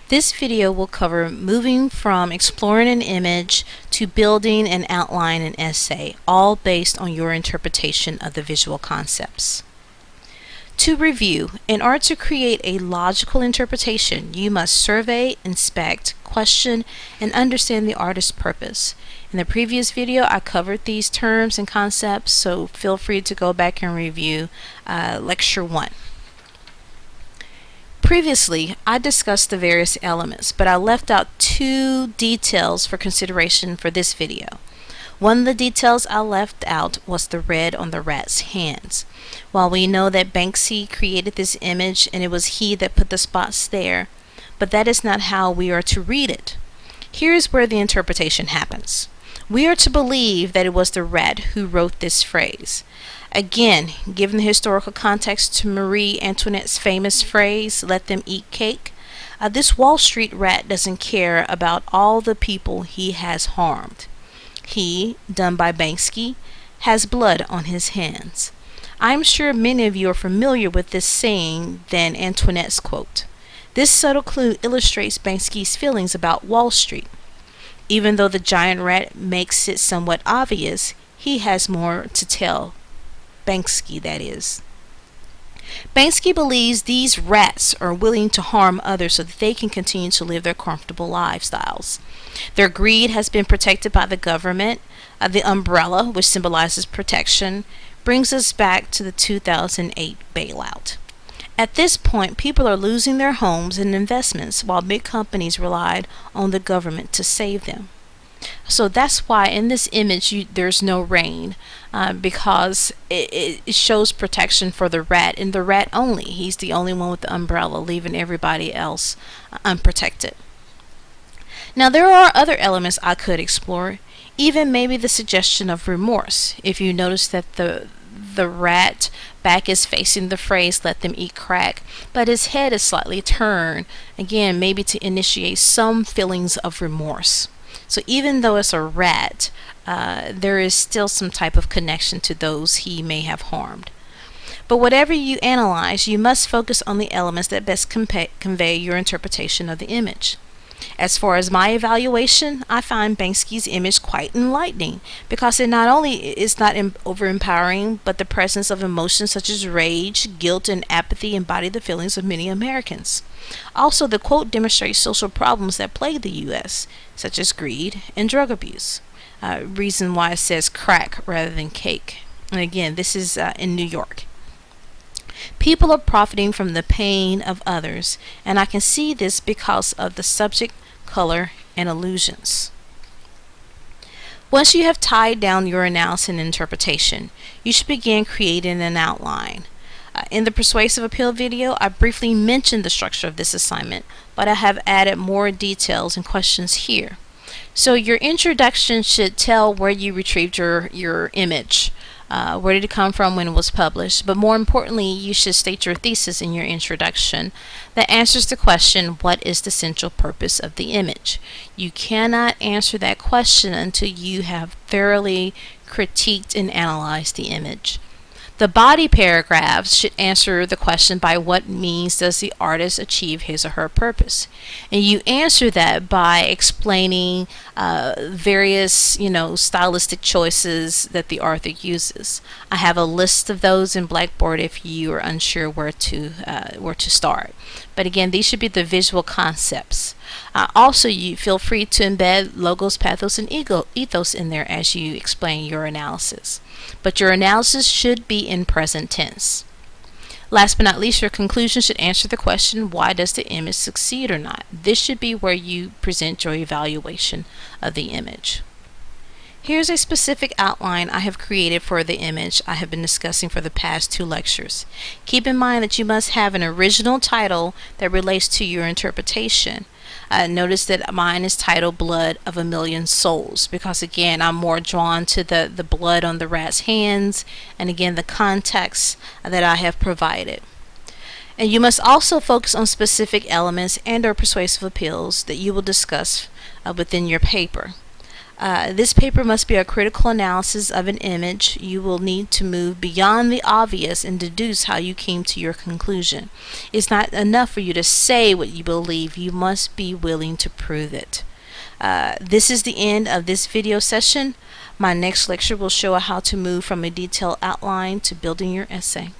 This video will cover moving from exploring an image to building and outline an essay, all based on your interpretation of the visual concepts. To review, in order to create a logical interpretation, you must survey, inspect, question, and understand the artist's purpose. In the previous video, I covered these terms and concepts, so feel free to go back and review Lecture 1. Previously, I discussed the various elements, but I left out two details for consideration for this video. One of the details I left out was the red on the rat's hands. While we know that Banksy created this image and it was he that put the spots there, but that is not how we are to read it. Here is where the interpretation happens. We are to believe that it was the rat who wrote this phrase. Again, given the historical context to Marie Antoinette's famous phrase, "Let them eat cake," this Wall Street rat doesn't care about all the people he has harmed. He, done by Banksy, has blood on his hands. I'm sure many of you are familiar with this saying than Antoinette's quote. This subtle clue illustrates Banksy's feelings about Wall Street. Even though the giant rat makes it somewhat obvious, he has more to tell. Banksy, that is. Banksy believes these rats are willing to harm others so that they can continue to live their comfortable lifestyles. Their greed has been protected by the government. The umbrella, which symbolizes protection, brings us back to the 2008 bailout. At this point, people are losing their homes and investments while big companies relied on the government to save them. So that's why in this image there's no rain, because it shows protection for the rat, and the rat only. He's the only one with the umbrella, leaving everybody else unprotected. Now there are other elements I could explore, even maybe the suggestion of remorse. If you notice that the rat back is facing the phrase "let them eat crack," but his head is slightly turned, again maybe to initiate some feelings of remorse. So even though it's a rat, there is still some type of connection to those he may have harmed. But whatever you analyze, you must focus on the elements that best convey your interpretation of the image. As far as my evaluation, I find Banksy's image quite enlightening because it not only is not over-empowering, but the presence of emotions such as rage, guilt, and apathy embody the feelings of many Americans. Also, the quote demonstrates social problems that plague the U.S., such as greed and drug abuse. Reason why it says crack rather than cake. And again, this is in New York. People are profiting from the pain of others, and I can see this because of the subject, color, and illusions. Once you have tied down your analysis and interpretation, you should begin creating an outline. In the Persuasive Appeal video, I briefly mentioned the structure of this assignment, but I have added more details and questions here. So your introduction should tell where you retrieved your image. Where did it come from, when it was published, but more importantly, you should state your thesis in your introduction that answers the question, what is the central purpose of the image? You cannot answer that question until you have thoroughly critiqued and analyzed the image. The body paragraphs should answer the question, by what means does the artist achieve his or her purpose? And you answer that by explaining various, stylistic choices that the author uses. I have a list of those in Blackboard if you are unsure where to start. But again, these should be the visual concepts. Also, you feel free to embed logos, pathos, and ethos in there as you explain your analysis. But your analysis should be in present tense. Last but not least, your conclusion should answer the question, why does the image succeed or not? This should be where you present your evaluation of the image. Here's a specific outline I have created for the image I have been discussing for the past 2 lectures. Keep in mind that you must have an original title that relates to your interpretation. Notice that mine is titled Blood of a Million Souls because, again, I'm more drawn to the blood on the rat's hands and, again, the context that I have provided. And you must also focus on specific elements and/or persuasive appeals that you will discuss within your paper. This paper must be a critical analysis of an image. You will need to move beyond the obvious and deduce how you came to your conclusion. It's not enough for you to say what you believe, you must be willing to prove it. This is the end of this video session. My next lecture will show how to move from a detailed outline to building your essay.